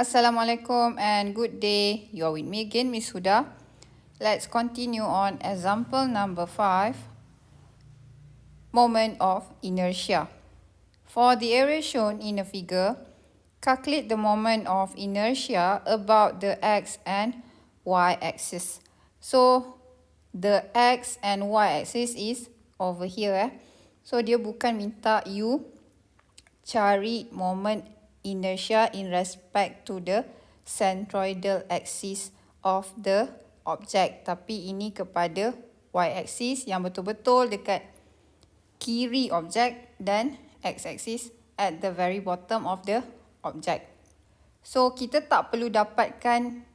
Assalamualaikum and good day. You are with me again, Miss Huda. Let's continue on example number 5, moment of inertia. For the area shown in the figure, calculate the moment of inertia about the x and y axis. So, the x and y axis is over here. So, dia bukan minta you cari moment inertia in respect to the centroidal axis of the object. Tapi ini kepada y-axis yang betul-betul dekat kiri objek dan x-axis at the very bottom of the object. So, kita tak perlu dapatkan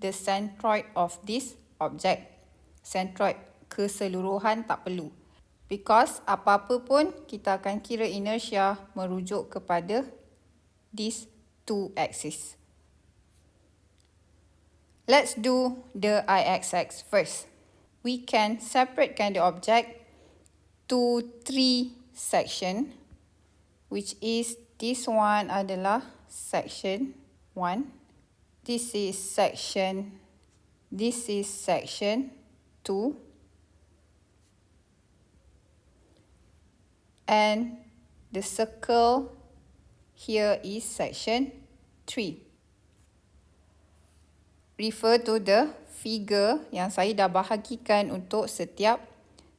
the centroid of this object. Centroid keseluruhan tak perlu. Because apa-apa pun kita akan kira inertia merujuk kepada these two axes. Let's do the I-axis first. We can separatekan the object to 3 section, which is this one adalah section 1. This is section 2. And the circle here is section 3. Refer to the figure yang saya dah bahagikan untuk setiap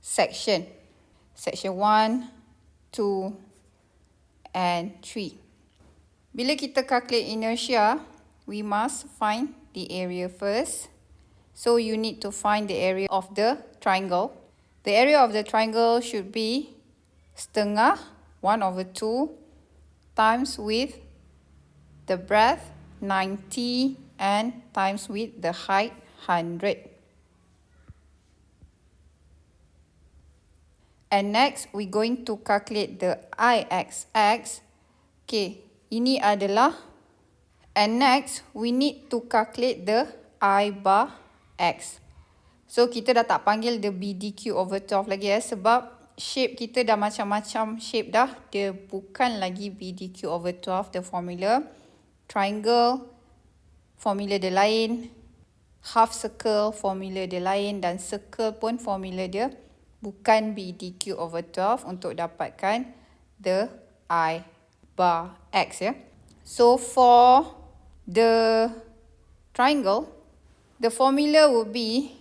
section. Section 1, 2 and 3. Bila kita calculate inertia, we must find the area first. So you need to find the area of the triangle. The area of the triangle should be setengah 1/2 times with the breadth 90 and times with the height 100. And next we're going to calculate the I-axis. Okay, ini adalah, and next we need to calculate the I bar x. So kita dah tak panggil the BDQ/12 lagi sebab shape kita dah macam-macam shape dah. Dia bukan lagi BDQ/12 the formula. Triangle, formula dia lain. Half circle, formula dia lain. Dan circle pun formula dia bukan BDQ/12 untuk dapatkan the I bar x. So for the triangle, the formula would be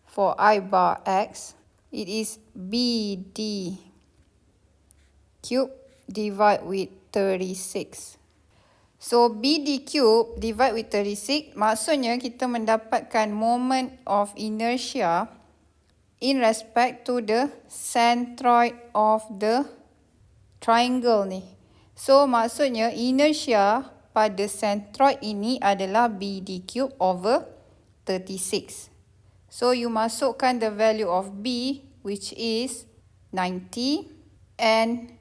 for I bar x, it is BD cube divide with 36. So BD cube divide with 36 maksudnya kita mendapatkan moment of inertia in respect to the centroid of the triangle ni. So maksudnya inertia pada centroid ini adalah BD cube over 36. So you masukkan the value of B, which is 90, and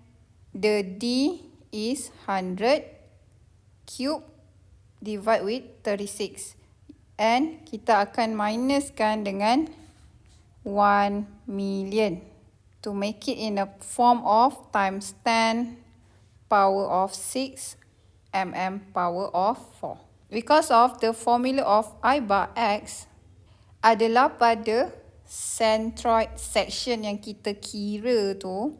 the D is 100 cube divide with 36. And kita akan minuskan dengan 1 million to make it in a form of times 10 power of 6 power of 4. Because of the formula of I bar x adalah pada centroid section yang kita kira tu.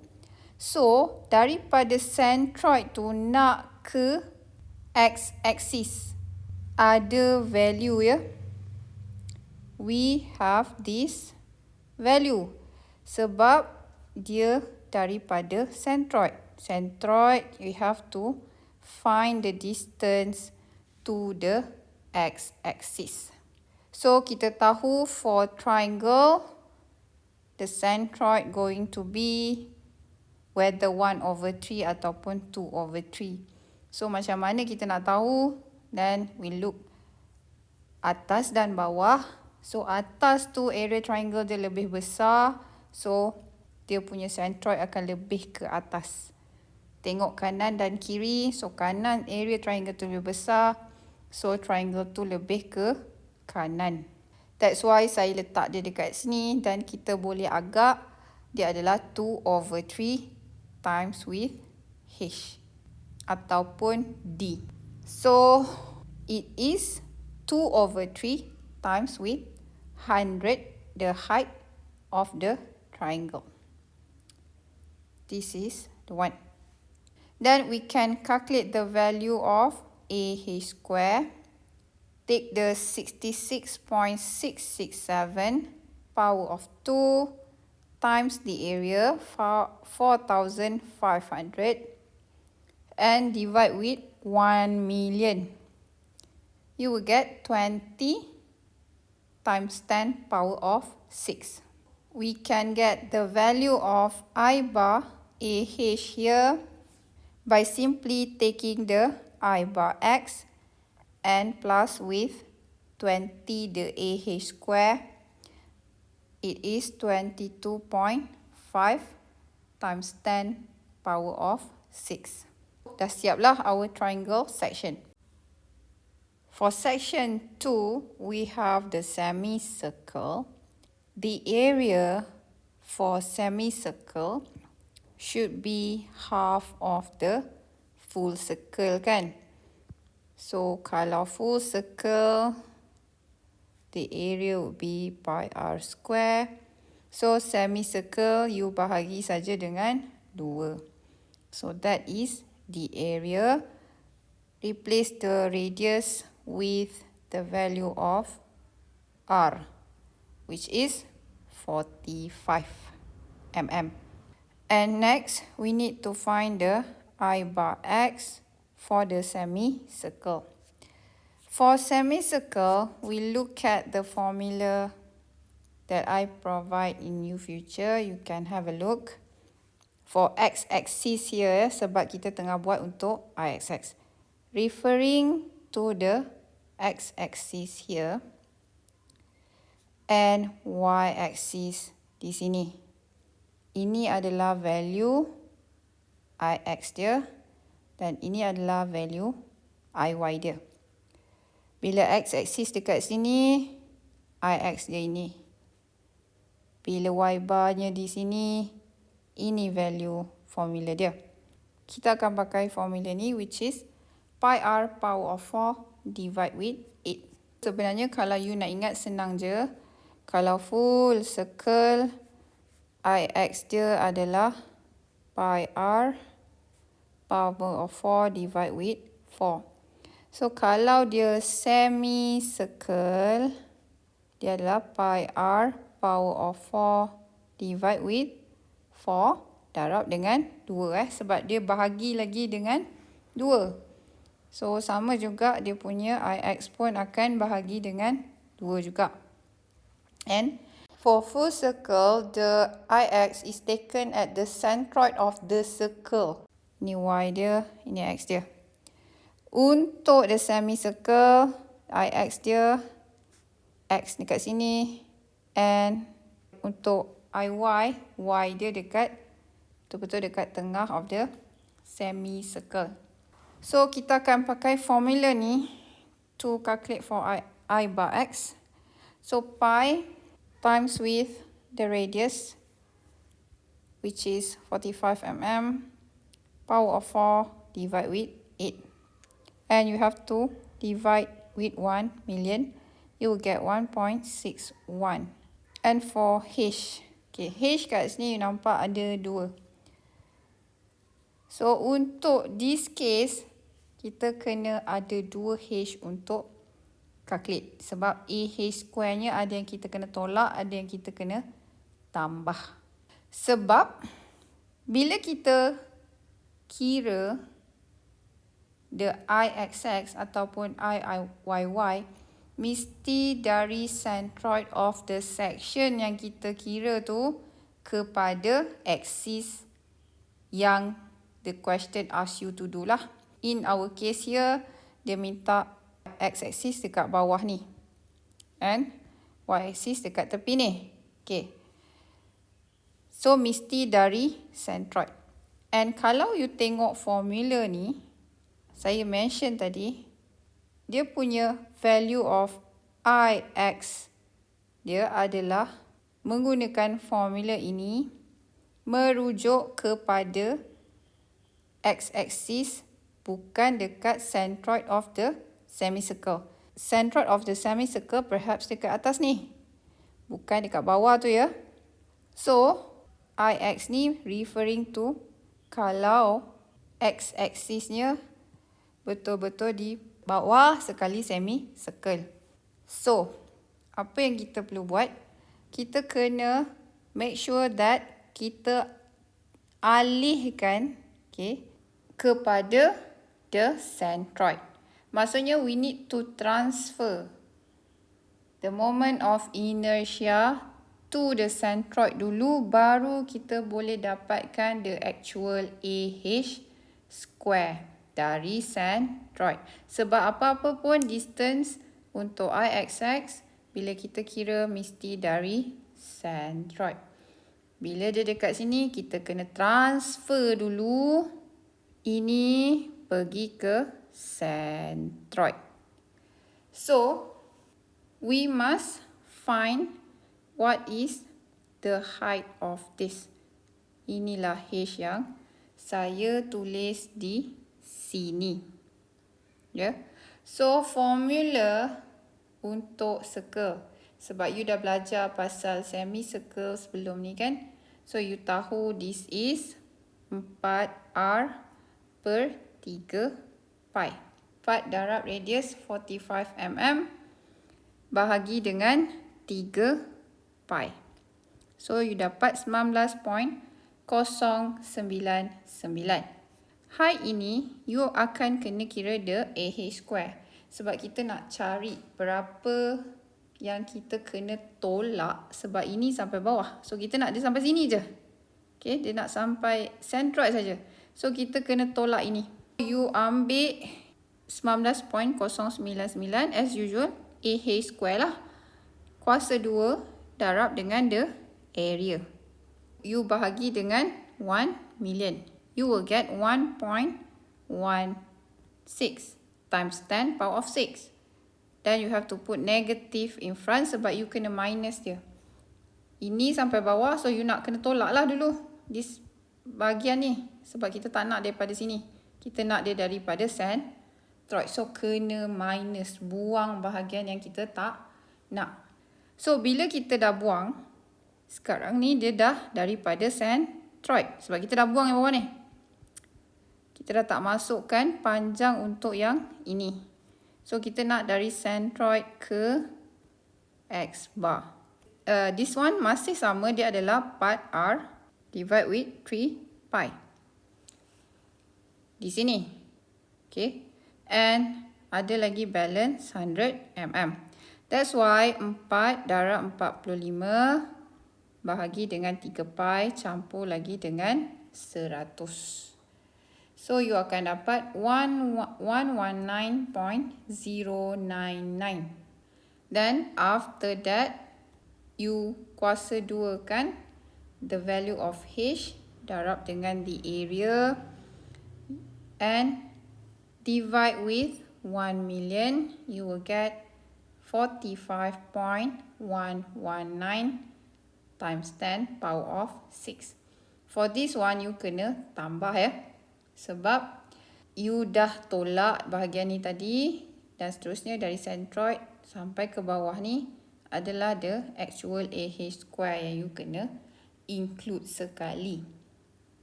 So, daripada centroid tu nak ke x-axis ada value we have this value sebab dia daripada centroid. Centroid, we have to find the distance to the x-axis. So, kita tahu for triangle, the centroid going to be whether 1/3 ataupun 2/3. So, macam mana kita nak tahu? Then, we look atas dan bawah. So, atas tu area triangle dia lebih besar. So, dia punya centroid akan lebih ke atas. Tengok kanan dan kiri. So, kanan area triangle tu lebih besar. So, triangle tu lebih ke kanan. That's why saya letak dia dekat sini dan kita boleh agak dia adalah 2/3 times with H ataupun D. So it is 2/3 times with 100, the height of the triangle. This is the one. Then we can calculate the value of AH square. Take the 66.667 power of 2 times the area, 4,500, and divide with 1 million. You will get 20 times 10 power of 6. We can get the value of I bar AH here by simply taking the I bar x and plus with 20 the AH square. It is 22.5 times 10 power of 6. Dah siaplah our triangle section. For section 2, we have the semicircle. The area for semicircle should be half of the full circle kan. So kalau full circle, the area would be pi r square. So semicircle you bahagi saja dengan 2. So that is the area. Replace the radius with the value of r, which is 45 mm. And next, we need to find the I bar x for the semicircle. For semicircle, we look at the formula that I provide in new future. You can have a look. For x-axis here, sebab kita tengah buat untuk I-axis. Referring to the x-axis here and y-axis di sini. Ini adalah value Ix dia dan ini adalah value Iy dia. Bila x-axis dekat sini, Ix dia ini. Bila y barnya di sini, ini value formula dia. Kita akan pakai formula ni which is pi r power of 4 divide with 8. Sebenarnya kalau you nak ingat senang je. Kalau full circle, Ix dia adalah pi r power of 4 divide with 4. So kalau dia semicircle, dia adalah pi r power of 4 divide with 4 darab dengan 2 sebab dia bahagi lagi dengan 2. So sama juga dia punya Ix pun akan bahagi dengan 2 juga. And for full circle, the Ix is taken at the centroid of the circle. Ini Y dia, ini X dia. Untuk the semicircle, Ix dia X dekat sini. And untuk Iy, Y dia dekat, betul-betul dekat tengah of the semicircle. So kita akan pakai formula ni to calculate for I bar X. So pi times with the radius, which is 45 mm, power of 4 divide with 8. And you have to divide with 1 million. You will get 1.61. And for H, okay, H kat sini you nampak ada 2. So untuk this case, kita kena ada 2 H untuk calculate. Sebab AH square-nya ada yang kita kena tolak, ada yang kita kena tambah. Sebab bila kita kira the Ixx ataupun Iyy, mesti dari centroid of the section yang kita kira tu kepada axis yang the question ask you to do lah. In our case here, dia minta x-axis dekat bawah ni. And y-axis dekat tepi ni. Okay. So, mesti dari centroid. And kalau you tengok formula ni, saya mention tadi, dia punya value of Ix dia adalah menggunakan formula ini merujuk kepada x-axis bukan dekat centroid of the semicircle. Centroid of the semicircle perhaps dekat atas ni, bukan dekat bawah tu ya. So, IX ni referring to kalau x-axisnya betul-betul di bawah sekali semicircle. So, apa yang kita perlu buat? Kita kena make sure that kita alihkan kepada the centroid. Maksudnya we need to transfer the moment of inertia to the centroid dulu, baru kita boleh dapatkan the actual AH square dari centroid. Sebab apa-apa pun distance untuk IXX, bila kita kira mesti dari centroid. Bila dia dekat sini, kita kena transfer dulu. Ini pergi ke centroid. So, we must find what is the height of this. Inilah H yang saya tulis di sini. Ya. So, formula untuk circle. Sebab you dah belajar pasal semicircle sebelum ni kan. So, you tahu this is 4R per 3 pi. 4 darab radius 45 mm bahagi dengan 3 pi. So, you dapat 19.099. Height ini, you akan kena kira the AH square. Sebab kita nak cari berapa yang kita kena tolak, sebab ini sampai bawah. So, kita nak dia sampai sini je. Okay, dia nak sampai centroid saja. So, kita kena tolak ini. You ambil 19.099 as usual, AH square lah. Kuasa 2 darab dengan the area. You bahagi dengan 1 million. You will get 1.16 times 10 power of 6. Then you have to put negative in front sebab you kena minus dia. Ini sampai bawah, so you nak kena tolak lah dulu this bahagian ni. Sebab kita tak nak daripada sini. Kita nak dia daripada centroid. So, kena minus, buang bahagian yang kita tak nak. So, bila kita dah buang, sekarang ni dia dah daripada centroid. Sebab kita dah buang yang bawah ni. Kita dah tak masukkan panjang untuk yang ini. So, kita nak dari centroid ke X bar. This one masih sama, dia adalah 4R divide with 3 pi. Di sini. Okay. And ada lagi balance 100 mm. That's why 4 darab 45 bahagi dengan 3 pi campur lagi dengan 100. So, you akan dapat 119.099. Then, after that, you kuasa 2 kan the value of H darab dengan the area and divide with 1 million. You will get 45.119 times 10 power of 6. For this one, you kena tambah ya. Sebab you dah tolak bahagian ni tadi dan seterusnya dari centroid sampai ke bawah ni adalah the actual AH square yang you kena include sekali.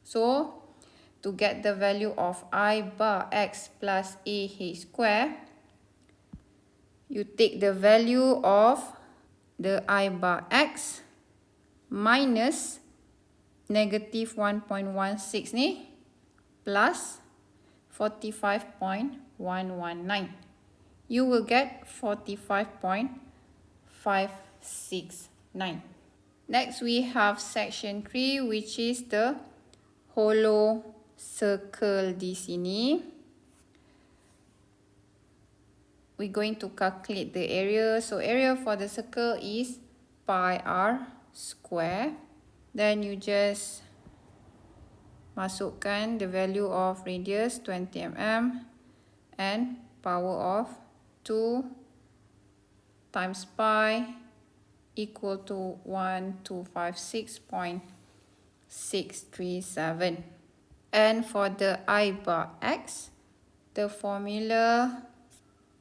So, to get the value of I bar X plus AH square, you take the value of the I bar X minus negative 1.16 ni plus 45.119. You will get 45.569. Next, we have section 3, which is the hollow circle di sini. We're going to calculate the area. So, area for the circle is pi r square. Then, you just masukkan the value of radius 20 mm and power of 2 times pi equal to 1256.637. And for the I bar X, The formula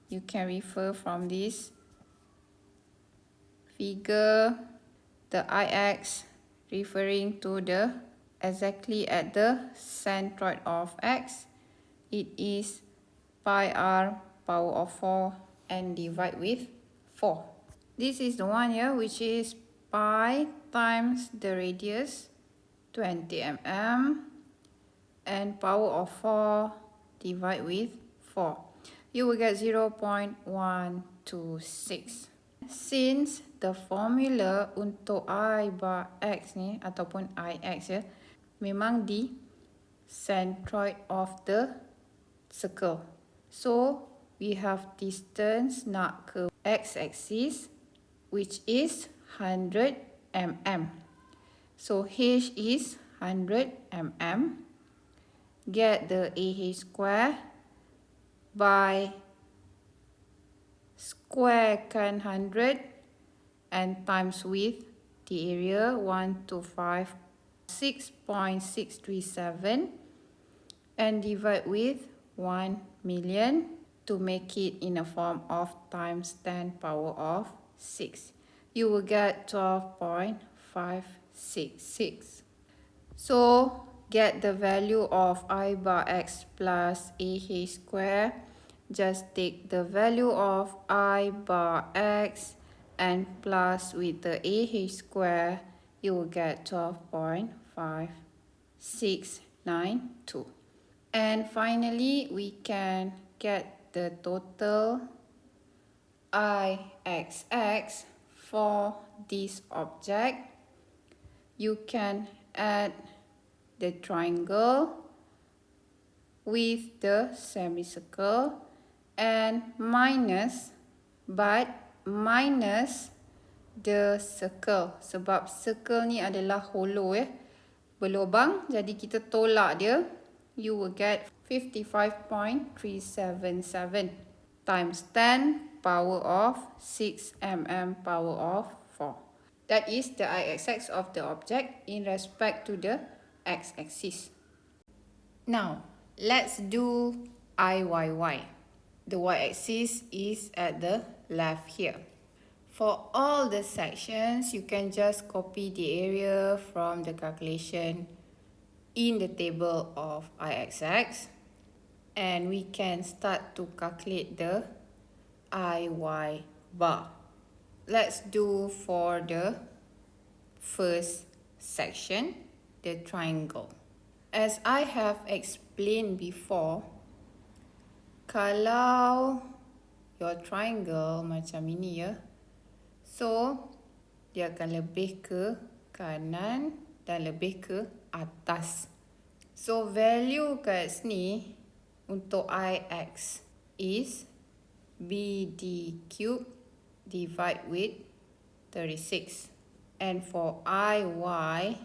you can refer from this figure. The Ix referring to the exactly at the centroid of x. It is pi r power of 4 and divide with 4. This is the one here, which is pi times the radius 20 mm and power of 4 divide with 4. You will get 0.126. Since the formula untuk I bar x ni ataupun Ix ya, memang di centroid of the circle. So, we have distance nak ke x-axis, which is 100 mm. So, h is 100 mm. Get the AH square by squarekan 100 and times with the area 125 6.637 and divide with 1 million to make it in a form of times 10 power of 6. You will get 12.566. So, get the value of I bar x plus AH square. Just take the value of I bar x and plus with the AH square, you will get 12.562. And finally, we can get the total Ixx for this object. You can add the triangle with the semicircle and minus the circle. Sebab circle ni adalah hollow ya, berlubang, jadi kita tolak dia. You will get 55.377 times 10 power of 6 mm power of 4. That is the Ixx of the object in respect to the x-axis. Now, let's do Iyy. The y-axis is at the left here. For all the sections, you can just copy the area from the calculation in the table of Ixx, and we can start to calculate the Iy bar. Let's do for the first section, the triangle. As I have explained before, kalau your triangle macam ini ya, so dia akan lebih ke kanan dan lebih ke atas. So value kat sini untuk Ix is BD cube divide with 36. And for Iy,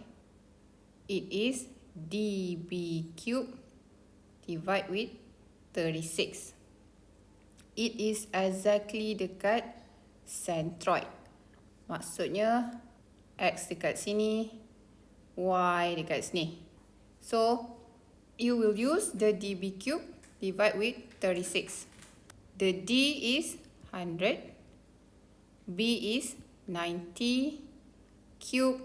it is DB cube divide with 36. It is exactly dekat centroid. Maksudnya X dekat sini, Y dekat sini. So, you will use the DB cube divide with 36. The D is 100, B is 90, cube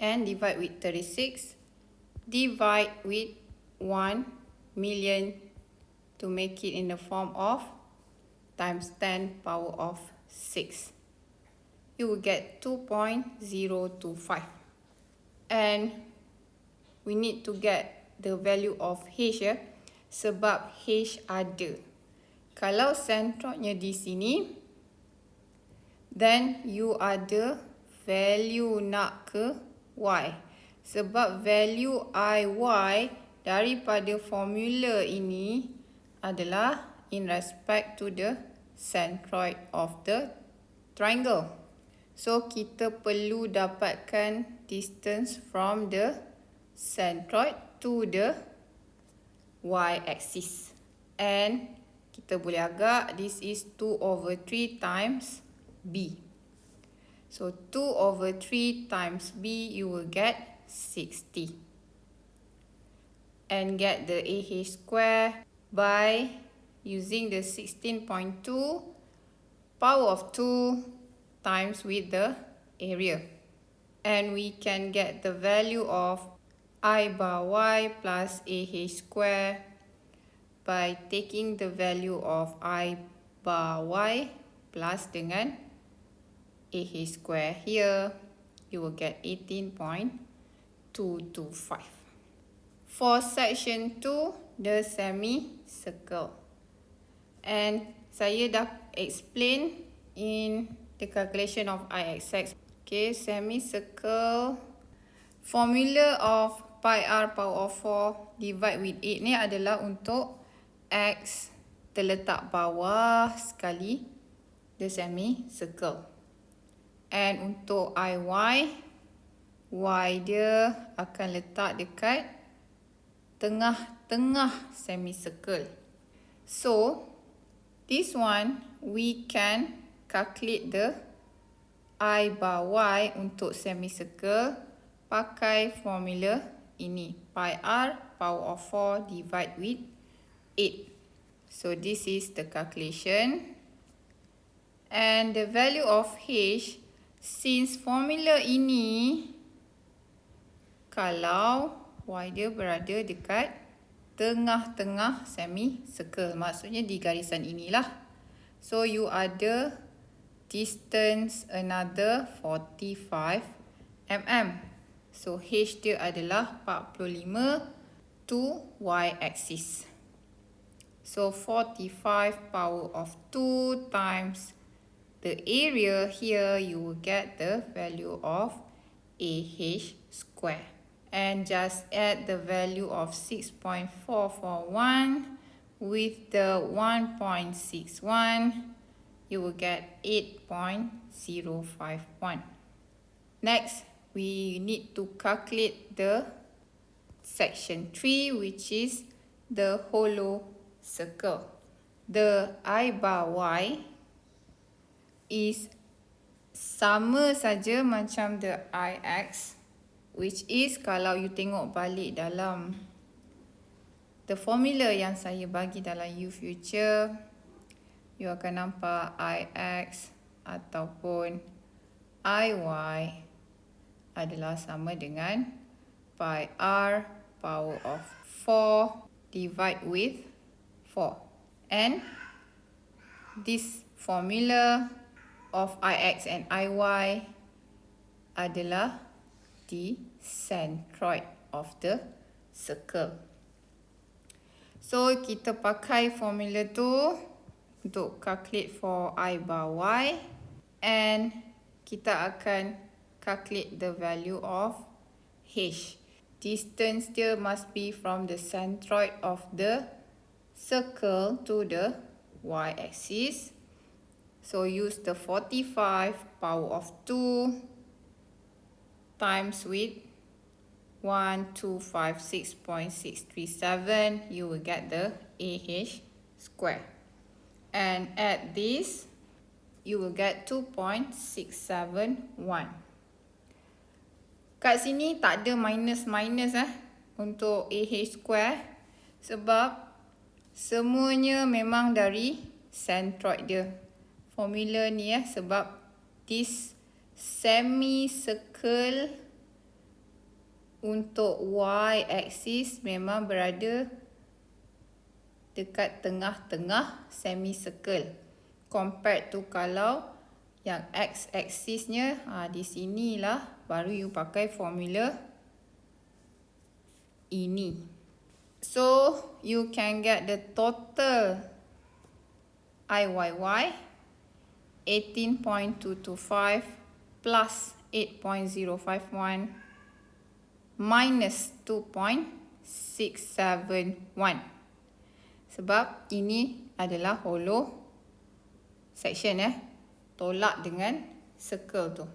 and divide with 36, divide with 1 million to make it in the form of times 10 power of 6. You will get 2.025. And we need to get the value of H ya, sebab H ada. Kalau centroidnya di sini, then you ada value nak ke Y. Sebab value Iy daripada formula ini adalah in respect to the centroid of the triangle. So, kita perlu dapatkan distance from the centroid to the y-axis. And kita boleh agak this is 2/3 times B. So, 2/3 times B, you will get 60. And get the AH square. by using the 16.2 power of 2 times with the area. And we can get the value of I bar y plus AH square by taking the value of I bar y plus dengan AH square here. You will get 18.225. For section 2, the semicircle. And saya dah explain in the calculation of Ixx. Okay, semicircle. Formula of pi r power of 4 divide with 8 ni adalah untuk X terletak bawah sekali the semicircle. And untuk IY, Y dia akan letak dekat tengah-tengah semicircle. So, this one we can calculate the I bar Y untuk semicircle pakai formula ini. Pi r power of 4 divide with 8. So, this is the calculation. And the value of H, since formula ini, kalau Y dia berada dekat tengah-tengah semicircle, maksudnya di garisan inilah. So, you ada distance another 45 mm. So, H dia adalah 45 to Y axis. So, 45 power of 2 times the area here, you will get the value of AH square. And just add the value of 6.441 with the 1.61, you will get 8.051. Next, we need to calculate the section 3, which is the hollow circle. The I bar Y is sama saja macam the Ix, which is kalau you tengok balik dalam the formula yang saya bagi dalam U future, you akan nampak Ix ataupun Iy adalah sama dengan pi r power of 4 divide with 4. And this formula of Ix and Iy adalah the centroid of the circle. So, kita pakai formula tu untuk calculate for I bar Y, and kita akan calculate the value of H. Distance dia must be from the centroid of the circle to the Y axis. So, use the 45 power of 2 times with 1256.637, you will get the AH square. And add this, you will get 2.671. Kat sini tak ada minus-minus untuk AH square sebab semuanya memang dari centroid dia. Formula ni sebab this semicircle untuk Y axis memang berada dekat tengah-tengah semicircle. Compared to kalau yang X axisnya di sinilah baru you pakai formula ini. So, you can get the total IYY 18.225 plus 8.051 minus 2.671. Sebab ini adalah hollow section tolak dengan circle tu.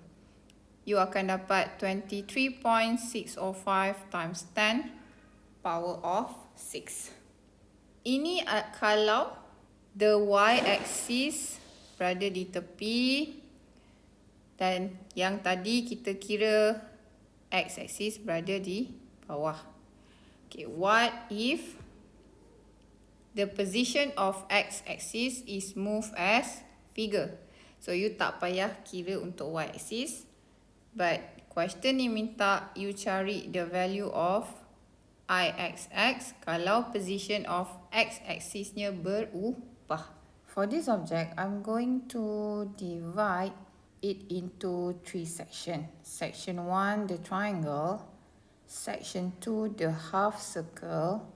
You akan dapat 23.605 times 10 power of 6. Ini kalau the Y axis berada di tepi dan yang tadi kita kira X axis berada di bawah. Okay, what if the position of x-axis is moved as figure. So you tak payah kira untuk y-axis. But question ni minta you cari the value of IXX kalau position of x-axisnya berubah. For this object, I'm going to divide it into 3 sections. Section 1, the triangle. Section 2, the half circle.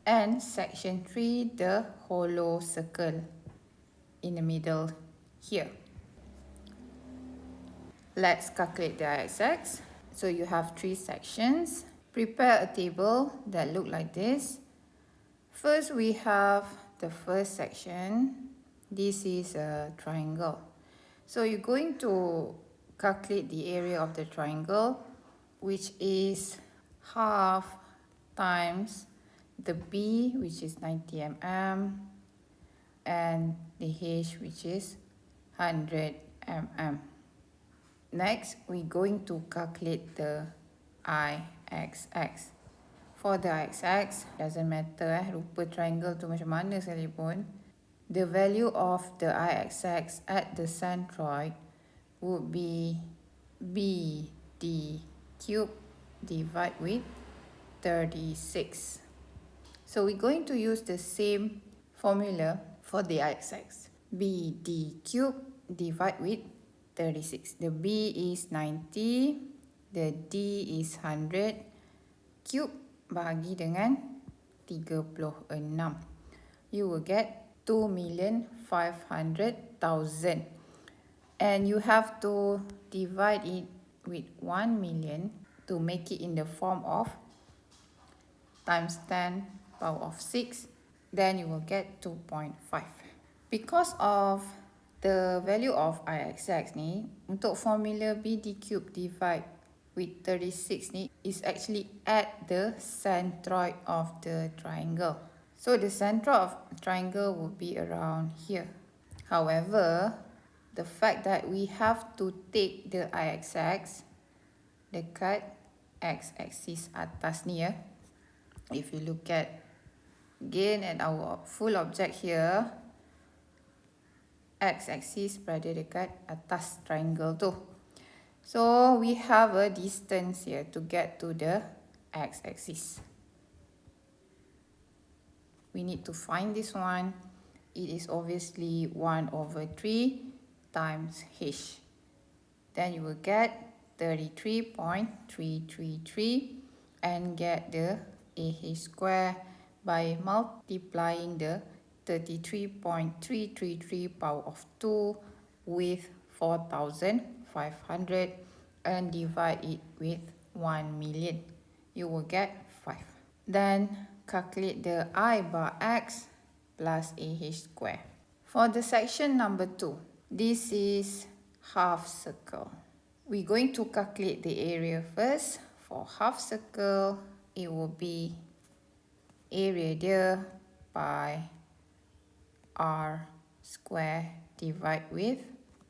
And section 3, the hollow circle in the middle here. Let's calculate the IXX. So you have 3 sections. Prepare a table that look like this. First, we have the first section. This is a triangle. So you're going to calculate the area of the triangle, which is half times the B, which is 90 mm, and the H, which is 100 mm. Next, we're going to calculate the IXX. For the IXX, doesn't matter rupa triangle tu macam mana sekalipun, the value of the IXX at the centroid would be BD cube divided with 36. So we're going to use the same formula for the IXX. BD cube divided with 36. The B is 90, the D is 100, cube bahagi dengan 36. You will get 2,500,000. And you have to divide it with 1 million to make it in the form of times 10 power of 6. Then you will get 2.5. Because of the value of IXX ni, untuk formula BD cube divide with 36 ni is actually at the centroid of the triangle. So the centroid of triangle would be around here. However, the fact that we have to take the IXX dekat x-axis atas ni ya. If you look at again at our full object here, x-axis berada dekat atas triangle tu. So we have a distance here to get to the x-axis. We need to find this one. It is obviously 1/3 times h. Then you will get 33.333 and get the AH square by multiplying the 33.333 power of 2 with 4,500 and divide it with 1 million. You will get 5. Then calculate the I bar x plus AH square. For the section number 2, this is half circle. We're going to calculate the area first. For half circle, it will be area dia by R square divide with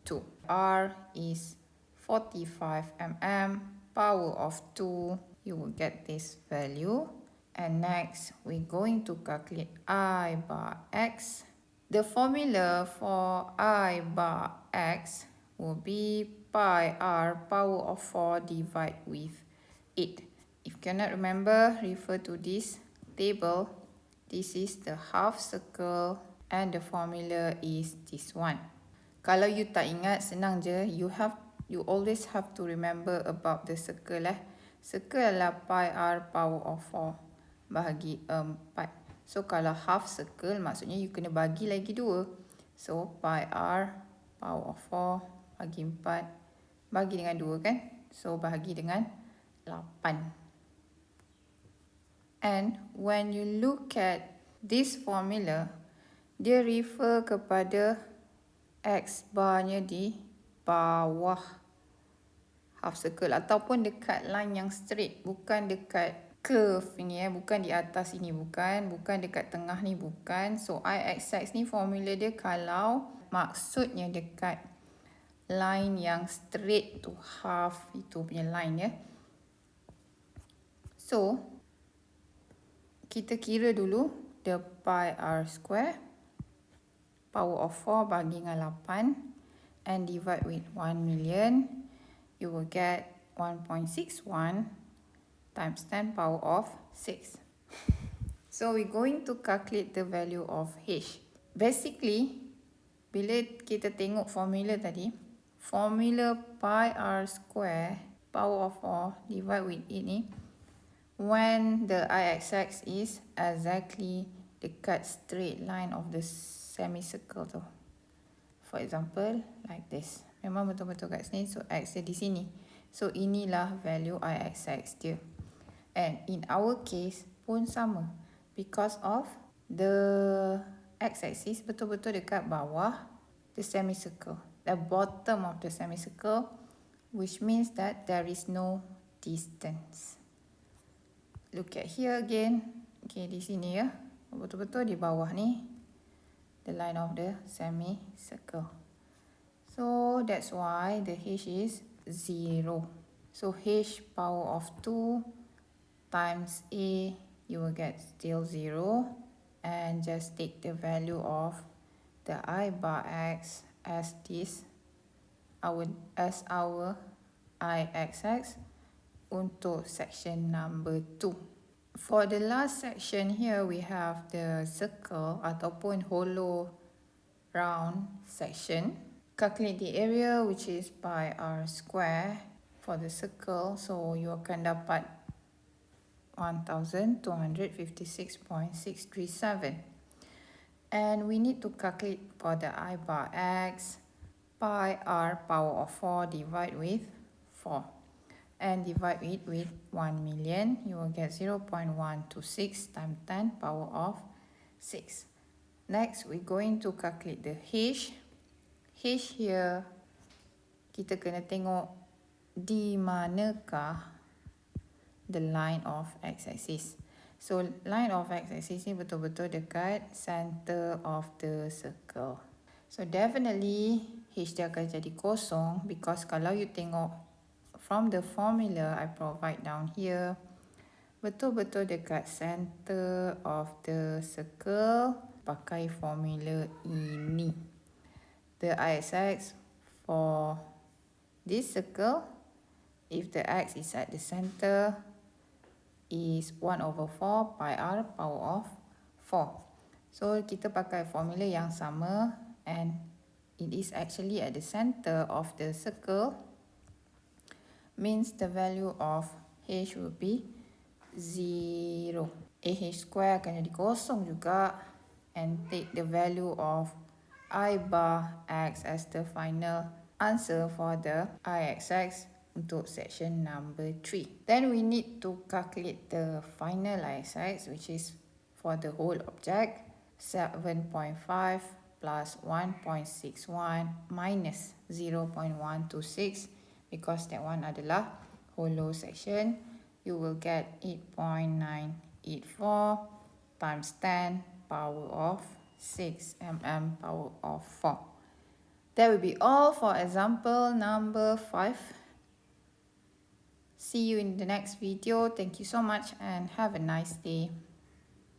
2. R is 45 mm, power of 2, you will get this value. And next, we're going to calculate I bar x. The formula for I bar x will be pi r power of 4 divided with 8. If you cannot remember, refer to this table. This is the half circle and the formula is this one. Kalau you tak ingat, senang je. You always have to remember about the circle Circle adalah pi r power of 4 bahagi 4. So kalau half circle, maksudnya you kena bagi lagi 2. So pi r power of 4 bagi 4 bagi dengan 2 kan. So bahagi dengan 8. And when you look at this formula, dia refer kepada x barnya di bawah half circle ataupun dekat line yang straight, bukan dekat curve ni bukan di atas ini, bukan dekat tengah ni, bukan. So IXX ni formula dia kalau maksudnya dekat line yang straight to half itu punya line So kita kira dulu the pi r square, power of 4 bagi dengan 8 and divide with 1 million, you will get 1.61 times 10 power of 6. So we're going to calculate the value of H. Basically, bila kita tengok formula tadi, formula pi r square power of 4 divide with 8 ni, when the I-axis is exactly dekat straight line of the semicircle tu. For example, like this. Memang betul-betul kat sini, so X dia di sini. So inilah value I-axis dia. And in our case pun sama. Because of the x-axis betul-betul dekat bawah the semicircle. The bottom of the semicircle, which means that there is no distance. Look at here again. Okay, di sini ya. Betul-betul di bawah ni. The line of the semicircle. So that's why the H is 0. So H power of 2 times A, you will get still 0. And just take the value of the I bar X as this, as our I-axis untuk section number 2. For the last section here, we have the circle ataupun hollow round section. Calculate the area, which is pi r square for the circle. So you akan dapat 1256.637. And we need to calculate for the I bar X, pi r power of 4 divide with 4. And divide it with 1 million, you will get 0.126 times 10 power of 6. Next, we're going to calculate the H. H here, kita kena tengok di manakah the line of x-axis. So, line of x-axis ni betul-betul dekat center of the circle. So, definitely H dia akan jadi kosong because kalau you tengok from the formula I provide down here, betul-betul dekat center of the circle pakai formula ini. The I-axis for this circle, if the x is at the center, is 1 over 4 pi r power of 4. So kita pakai formula yang sama and it is actually at the center of the circle, means the value of H will be 0. AH square akan jadi kosong juga and take the value of I bar X as the final answer for the I-axis untuk section number 3. Then we need to calculate the final I-axis, which is for the whole object, 7.5 plus 1.61 minus 0.126, because that one adalah hollow section. You will get 8.984 times 10 power of 6 mm power of 4. That will be all for example number 5. See you in the next video. Thank you so much and have a nice day.